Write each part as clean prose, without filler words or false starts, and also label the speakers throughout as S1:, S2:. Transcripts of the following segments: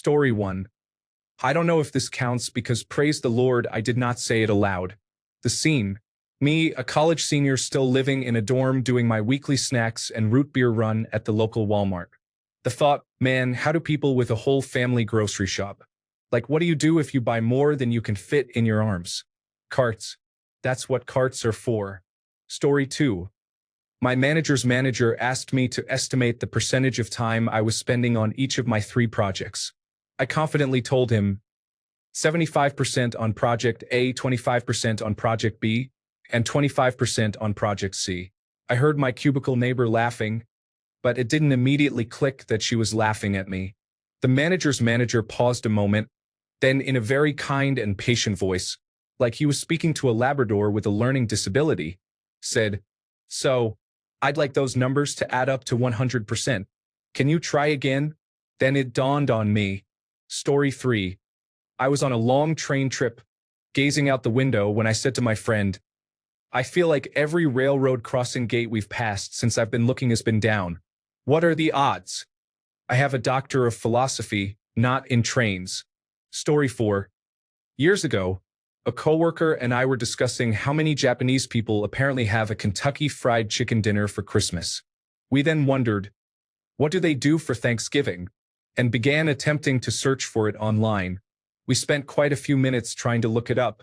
S1: Story 1. I don't know if this counts because praise the Lord, I did not say it aloud. The scene. Me, a college senior still living in a dorm doing my weekly snacks and root beer run at the local Walmart. The thought, man, how do people with a whole family grocery shop? Like, what do you do if you buy more than you can fit in your arms? Carts. That's what carts are for. Story 2. My manager's manager asked me to estimate the percentage of time I was spending on each of my 3 projects. I confidently told him 75% on project A, 25% on project B, and 25% on project C. I heard my cubicle neighbor laughing, but it didn't immediately click that she was laughing at me. The manager's manager paused a moment, then in a very kind and patient voice, like he was speaking to a Labrador with a learning disability, said, "So, I'd like those numbers to add up to 100%. Can you try again?" Then it dawned on me. Story 3. I was on a long train trip, gazing out the window when I said to my friend, "I feel like every railroad crossing gate we've passed since I've been looking has been down. What are the odds?" I have a doctor of philosophy, not in trains. Story 4. Years ago, a coworker and I were discussing how many Japanese people apparently have a Kentucky Fried Chicken dinner for Christmas. We then wondered, what do they do for Thanksgiving? And began attempting to search for it online. We spent quite a few minutes trying to look it up,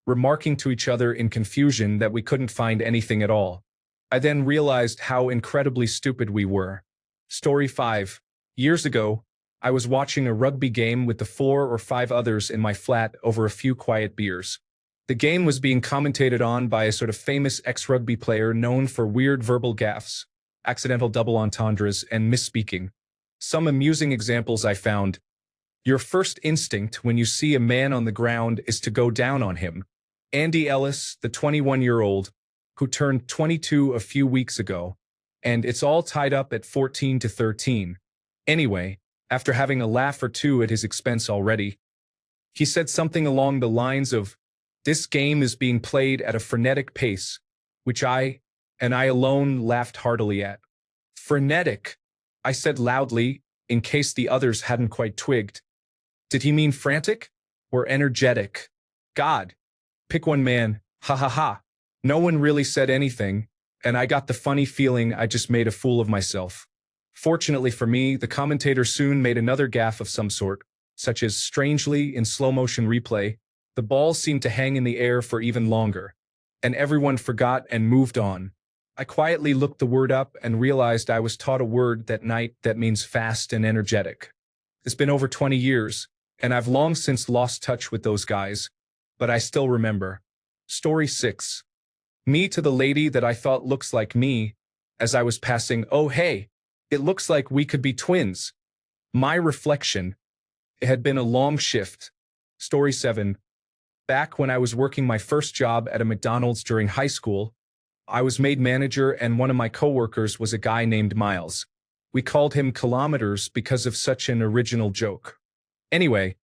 S1: remarking to each other in confusion that we couldn't find anything at all. I then realized how incredibly stupid we were. Story 5. Years ago, I was watching a rugby game with the 4 or 5 others in my flat over a few quiet beers. The game was being commentated on by a sort of famous ex-rugby player known for weird verbal gaffes, accidental double entendres, and misspeaking. Some amusing examples I found. Your first instinct when you see a man on the ground is to go down on him. Andy Ellis, the 21-year-old, who turned 22 a few weeks ago, and it's all tied up at 14 to 13. Anyway, after having a laugh or two at his expense already, he said something along the lines of, "This game is being played at a frenetic pace," which I, and I alone, laughed heartily at. Frenetic, I said loudly, in case the others hadn't quite twigged. Did he mean frantic? Or energetic? God. Pick one, man. Ha ha ha. No one really said anything, and I got the funny feeling I just made a fool of myself. Fortunately for me, the commentator soon made another gaffe of some sort, such as, strangely, in slow-motion replay, the ball seemed to hang in the air for even longer, and everyone forgot and moved on. I quietly looked the word up and realized I was taught a word that night that means fast and energetic. It's been over 20 years, and I've long since lost touch with those guys, but I still remember. Story 6. Me to the lady that I thought looks like me, as I was passing, "Oh hey, it looks like we could be twins." My reflection. It had been a long shift. Story 7. Back when I was working my first job at a McDonald's during high school, I was made manager and one of my coworkers was a guy named Miles. We called him Kilometers because of such an original joke. Anyway,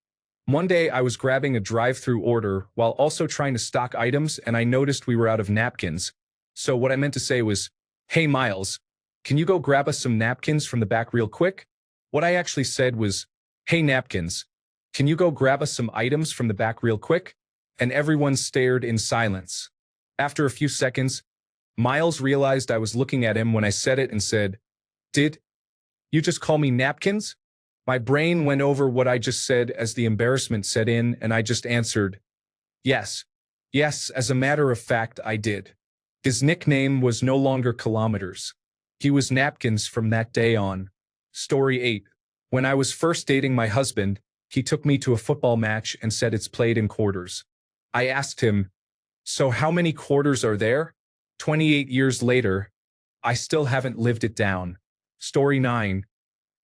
S1: one day I was grabbing a drive-through order while also trying to stock items and I noticed we were out of napkins. So what I meant to say was, "Hey Miles, can you go grab us some napkins from the back real quick?" What I actually said was, "Hey napkins, can you go grab us some items from the back real quick?" And everyone stared in silence. After a few seconds, Miles realized I was looking at him when I said it and said, "Did you just call me napkins?" My brain went over what I just said as the embarrassment set in, and I just answered, "Yes. Yes, as a matter of fact, I did." His nickname was no longer Kilometers. He was Napkins from that day on. Story 8. When I was first dating my husband, he took me to a football match and said it's played in quarters. I asked him, "So how many quarters are there?" 28 years later, I still haven't lived it down. Story 9.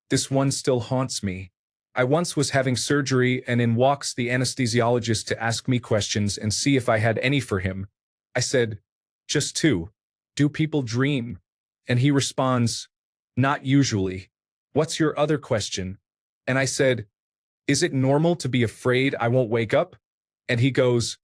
S1: This one still haunts me. I once was having surgery and in walks the anesthesiologist to ask me questions and see if I had any for him. I said, "Just 2. Do people dream?" And he responds, "Not usually. What's your other question?" And I said, "Is it normal to be afraid I won't wake up?" And he goes,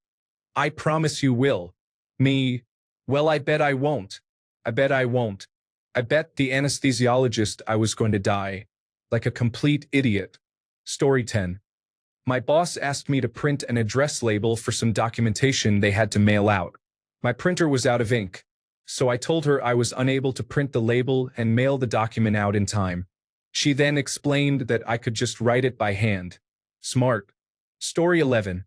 S1: "I promise you will." Me, "Well, I bet I won't. I bet I won't. I bet the anesthesiologist I was going to die. Like a complete idiot. Story 10. My boss asked me to print an address label for some documentation they had to mail out. My printer was out of ink, so I told her I was unable to print the label and mail the document out in time. She then explained that I could just write it by hand. Smart. Story 11.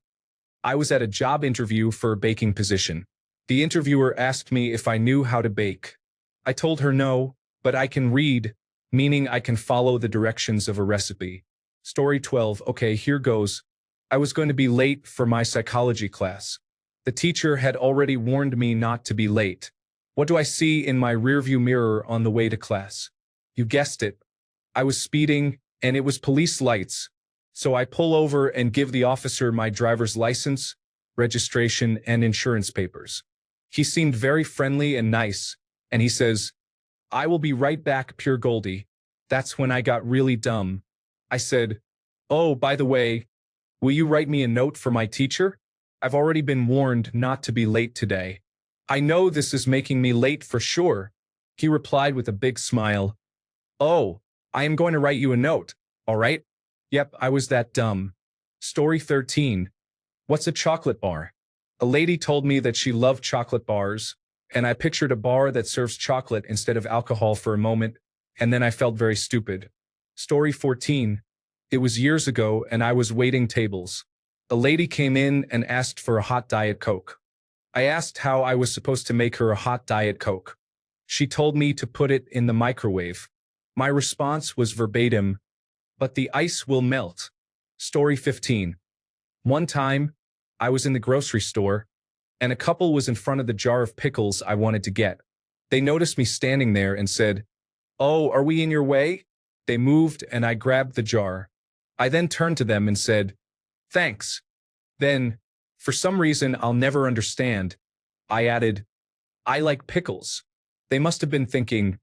S1: I was at a job interview for a baking position. The interviewer asked me if I knew how to bake. I told her no, but I can read, meaning I can follow the directions of a recipe. Story 12. Okay, here goes. I was going to be late for my psychology class. The teacher had already warned me not to be late. What do I see in my rearview mirror on the way to class? You guessed it. I was speeding, and it was police lights. So I pull over and give the officer my driver's license, registration, and insurance papers. He seemed very friendly and nice, and he says, "I will be right back, pure Goldie." That's when I got really dumb. I said, "Oh, by the way, will you write me a note for my teacher? I've already been warned not to be late today." "I know this is making me late for sure," he replied with a big smile. "Oh, I am going to write you a note, all right?" Yep, I was that dumb. Story 13. What's a chocolate bar? A lady told me that she loved chocolate bars, and I pictured a bar that serves chocolate instead of alcohol for a moment, and then I felt very stupid. Story 14. It was years ago, and I was waiting tables. A lady came in and asked for a hot Diet Coke. I asked how I was supposed to make her a hot Diet Coke. She told me to put it in the microwave. My response was verbatim, "But the ice will melt." Story 15. One time, I was in the grocery store, and a couple was in front of the jar of pickles I wanted to get. They noticed me standing there and said, "Oh, are we in your way?" They moved, and I grabbed the jar. I then turned to them and said, "Thanks." Then, for some reason I'll never understand, I added, "I like pickles." They must have been thinking,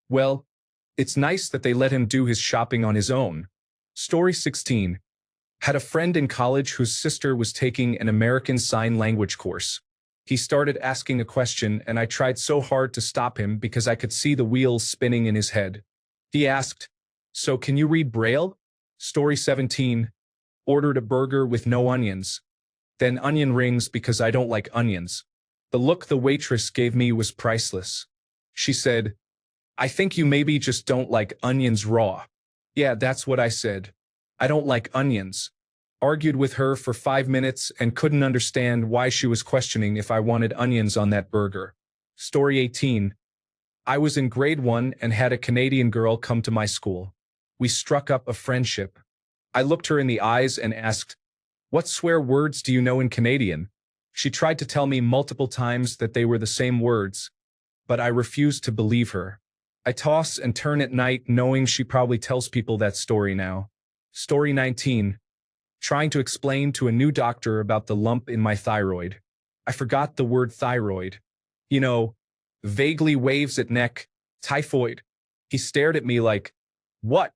S1: well, it's nice that they let him do his shopping on his own. Story 16. Had a friend in college whose sister was taking an American Sign Language course. He started asking a question, and I tried so hard to stop him because I could see the wheels spinning in his head. He asked, "So can you read Braille?" Story 17. Ordered a burger with no onions. Then onion rings because I don't like onions. The look the waitress gave me was priceless. She said, "I think you maybe just don't like onions raw." Yeah, that's what I said. I don't like onions. Argued with her for 5 minutes and couldn't understand why she was questioning if I wanted onions on that burger. Story 18. I was in grade 1 and had a Canadian girl come to my school. We struck up a friendship. I looked her in the eyes and asked, "What swear words do you know in Canadian?" She tried to tell me multiple times that they were the same words, but I refused to believe her. I toss and turn at night knowing she probably tells people that story now. Story 19. Trying to explain to a new doctor about the lump in my thyroid. I forgot the word thyroid. You know, vaguely waves at neck, typhoid. He stared at me like, "What?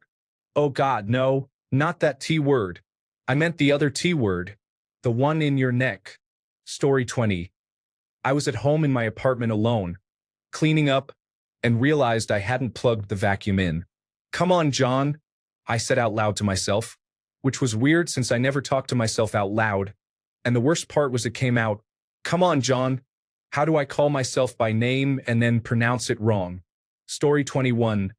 S1: Oh God, no, not that T word. I meant the other T word, the one in your neck." Story 20. I was at home in my apartment alone, cleaning up, and realized I hadn't plugged the vacuum in. "Come on, John," I said out loud to myself, which was weird since I never talked to myself out loud. And the worst part was it came out, "Come on, John." How do I call myself by name and then pronounce it wrong? Story 21.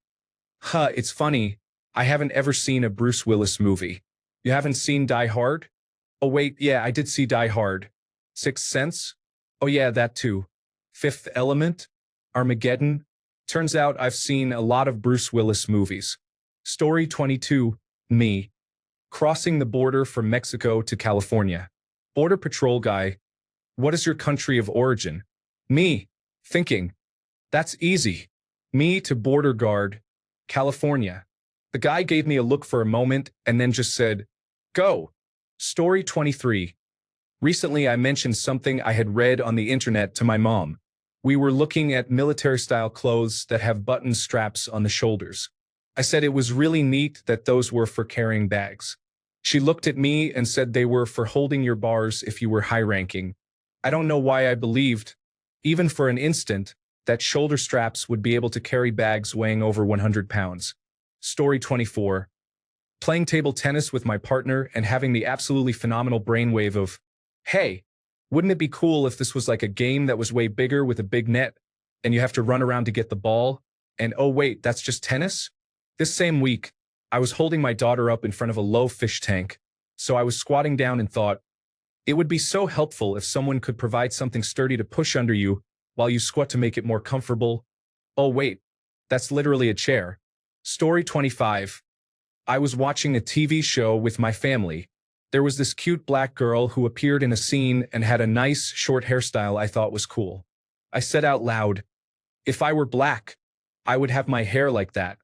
S1: It's funny. I haven't ever seen a Bruce Willis movie. You haven't seen Die Hard? Oh wait, yeah, I did see Die Hard. Sixth Sense? Oh yeah, that too. Fifth Element? Armageddon? Turns out I've seen a lot of Bruce Willis movies. Story 22. Me. Crossing the border from Mexico to California. Border Patrol guy. "What is your country of origin?" Me. Thinking. That's easy. Me to border guard. California. The guy gave me a look for a moment and then just said, "Go." Story 23. Recently I mentioned something I had read on the internet to my mom. We were looking at military-style clothes that have button straps on the shoulders. I said it was really neat that those were for carrying bags. She looked at me and said they were for holding your bars if you were high-ranking. I don't know why I believed, even for an instant, that shoulder straps would be able to carry bags weighing over 100 pounds. Story 24. playing table tennis with my partner and having the absolutely phenomenal brainwave of, hey, wouldn't it be cool if this was like a game that was way bigger with a big net and you have to run around to get the ball? And oh wait, that's just tennis? This same week, I was holding my daughter up in front of a low fish tank, so I was squatting down and thought, it would be so helpful if someone could provide something sturdy to push under you while you squat to make it more comfortable. Oh wait, that's literally a chair. Story 25. I was watching a TV show with my family. There was this cute black girl who appeared in a scene and had a nice, short hairstyle I thought was cool. I said out loud, if I were black, I would have my hair like that.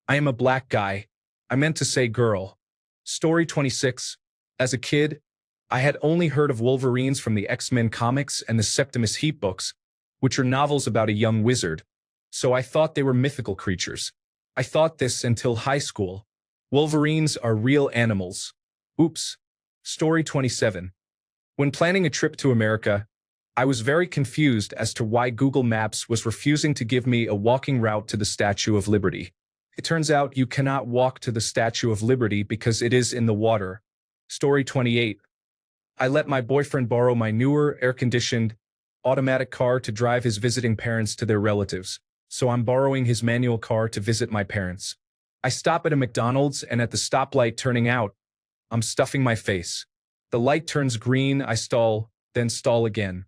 S1: I am a black guy. I meant to say girl. Story 26. As a kid, I had only heard of Wolverines from the X-Men comics and the Septimus Heap books, which are novels about a young wizard. So I thought they were mythical creatures. I thought this until high school. Wolverines are real animals. Oops. Story 27. When planning a trip to America, I was very confused as to why Google Maps was refusing to give me a walking route to the Statue of Liberty. It turns out you cannot walk to the Statue of Liberty because it is in the water. Story 28. I let my boyfriend borrow my newer, air-conditioned, automatic car to drive his visiting parents to their relatives, so I'm borrowing his manual car to visit my parents. I stop at a McDonald's and at the stoplight turning out, I'm stuffing my face. The light turns green, I stall, then stall again.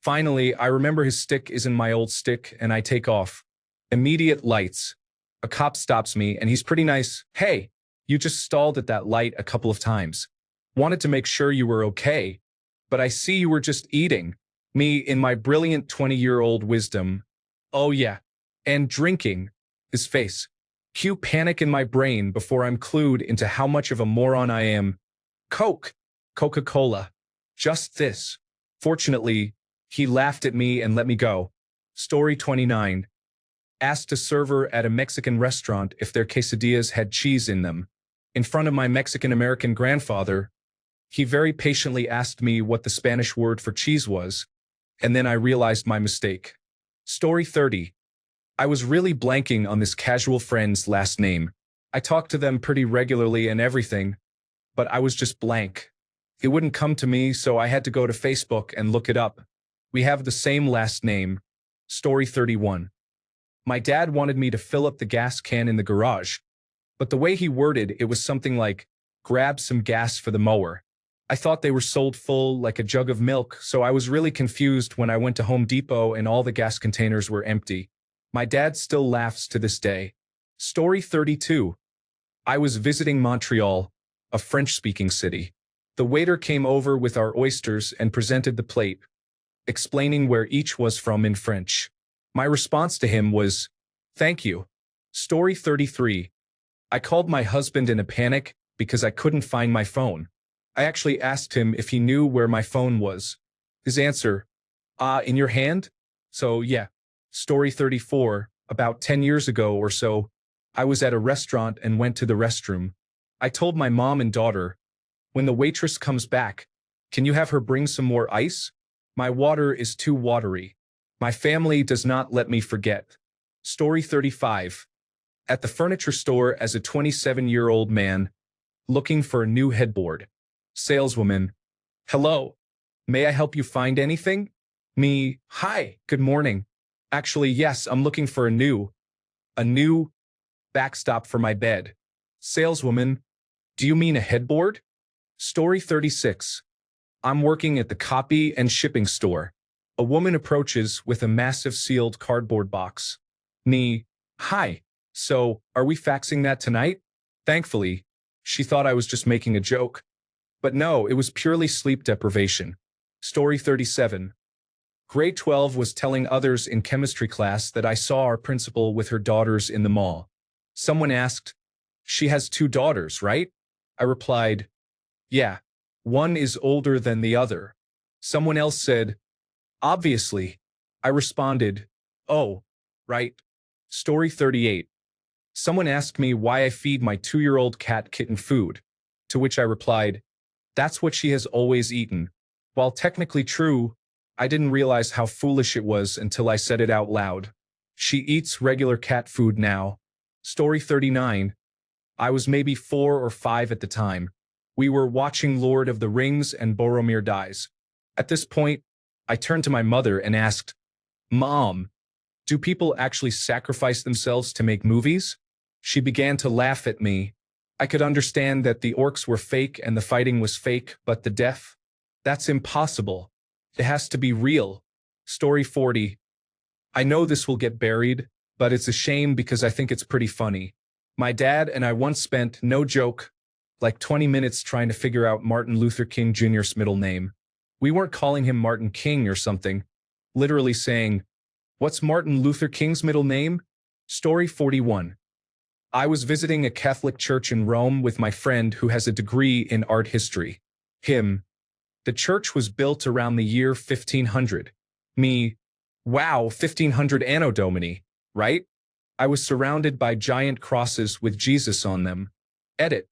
S1: Finally, I remember his stick isn't my old stick and I take off. Immediate lights. A cop stops me and he's pretty nice. Hey, you just stalled at that light a couple of times. Wanted to make sure you were okay, but I see you were just eating. Me, in my brilliant 20-year-old wisdom. Oh yeah, and drinking. His face. Cue panic in my brain before I'm clued into how much of a moron I am. Coke. Coca-Cola. Just this. Fortunately, he laughed at me and let me go. Story 29. Asked a server at a Mexican restaurant if their quesadillas had cheese in them. In front of my Mexican-American grandfather, he very patiently asked me what the Spanish word for cheese was, and then I realized my mistake. Story 30. I was really blanking on this casual friend's last name. I talked to them pretty regularly and everything, but I was just blank. It wouldn't come to me, so I had to go to Facebook and look it up. We have the same last name. Story 31. My dad wanted me to fill up the gas can in the garage, but the way he worded it was something like, grab some gas for the mower. I thought they were sold full like a jug of milk, so I was really confused when I went to Home Depot and all the gas containers were empty. My dad still laughs to this day. Story 32. I was visiting Montreal, a French-speaking city. The waiter came over with our oysters and presented the plate, explaining where each was from in French. My response to him was, thank you. Story 33. I called my husband in a panic because I couldn't find my phone. I actually asked him if he knew where my phone was. His answer, in your hand? So yeah. Story 34. About 10 years ago or so, I was at a restaurant and went to the restroom. I told my mom and daughter, when the waitress comes back, can you have her bring some more ice? My water is too watery. My family does not let me forget. Story 35. At the furniture store as a 27-year-old man, looking for a new headboard. Saleswoman. Hello. May I help you find anything? Me. Hi. Good morning. Actually, yes, I'm looking for a new backstop for my bed. Saleswoman. Do you mean a headboard? Story 36. I'm working at the copy and shipping store. A woman approaches with a massive sealed cardboard box. Me. Hi. So, are we faxing that tonight? Thankfully, she thought I was just making a joke. But no, it was purely sleep deprivation. Story 37. Grade 12 was telling others in chemistry class that I saw our principal with her daughters in the mall. Someone asked, she has 2 daughters, right? I replied, yeah, one is older than the other. Someone else said, obviously. I responded, oh, right. Story 38. Someone asked me why I feed my 2-year-old cat kitten food, to which I replied, that's what she has always eaten. While technically true, I didn't realize how foolish it was until I said it out loud. She eats regular cat food now. Story 39. I was maybe 4 or 5 at the time. We were watching Lord of the Rings and Boromir Dies. At this point, I turned to my mother and asked, "Mom, do people actually sacrifice themselves to make movies?" She began to laugh at me. I could understand that the orcs were fake and the fighting was fake, but the death? That's impossible. It has to be real. Story 40. I know this will get buried, but it's a shame because I think it's pretty funny. My dad and I once spent, no joke, like 20 minutes trying to figure out Martin Luther King Jr.'s middle name. We weren't calling him Martin King or something, literally saying, "What's Martin Luther King's middle name?" Story 41. I was visiting a Catholic church in Rome with my friend who has a degree in art history. The church was built around the year 1500. Wow, 1500 Anno Domini, right? I was surrounded by giant crosses with Jesus on them. Edit.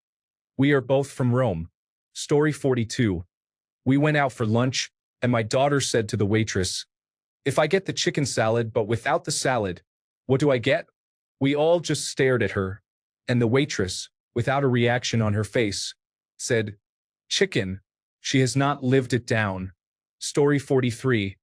S1: We are both from Rome. Story 42. We went out for lunch, and my daughter said to the waitress, "If I get the chicken salad but without the salad, what do I get?" We all just stared at her, and the waitress, without a reaction on her face, said, "Chicken." She has not lived it down. Story 43.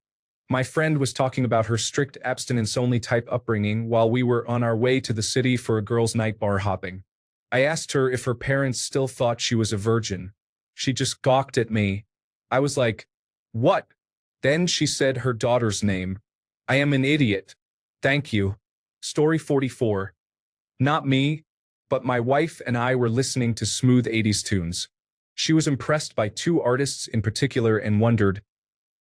S1: My friend was talking about her strict abstinence-only type upbringing while we were on our way to the city for a girls' night bar hopping. I asked her if her parents still thought she was a virgin. She just gawked at me. I was like, "What?" Then she said her daughter's name. I am an idiot. Thank you. Story 44. Not me, but my wife and I were listening to smooth 80s tunes. She was impressed by 2 artists in particular and wondered,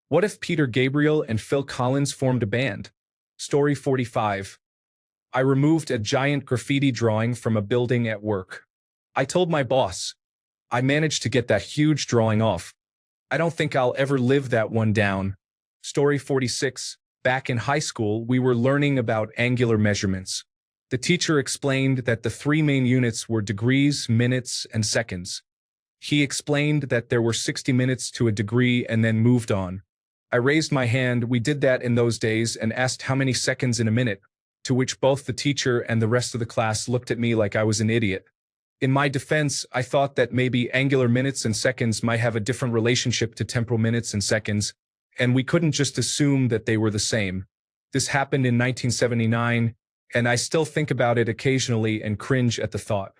S1: what if Peter Gabriel and Phil Collins formed a band? Story 45. I removed a giant graffiti drawing from a building at work. I told my boss, "I managed to get that huge drawing off. I don't think I'll ever live that one down." Story 46. Back in high school, we were learning about angular measurements. The teacher explained that the 3 main units were degrees, minutes, and seconds. He explained that there were 60 minutes to a degree and then moved on. I raised my hand, we did that in those days, and asked how many seconds in a minute, to which both the teacher and the rest of the class looked at me like I was an idiot. In my defense, I thought that maybe angular minutes and seconds might have a different relationship to temporal minutes and seconds, and we couldn't just assume that they were the same. This happened in 1979, and I still think about it occasionally and cringe at the thought.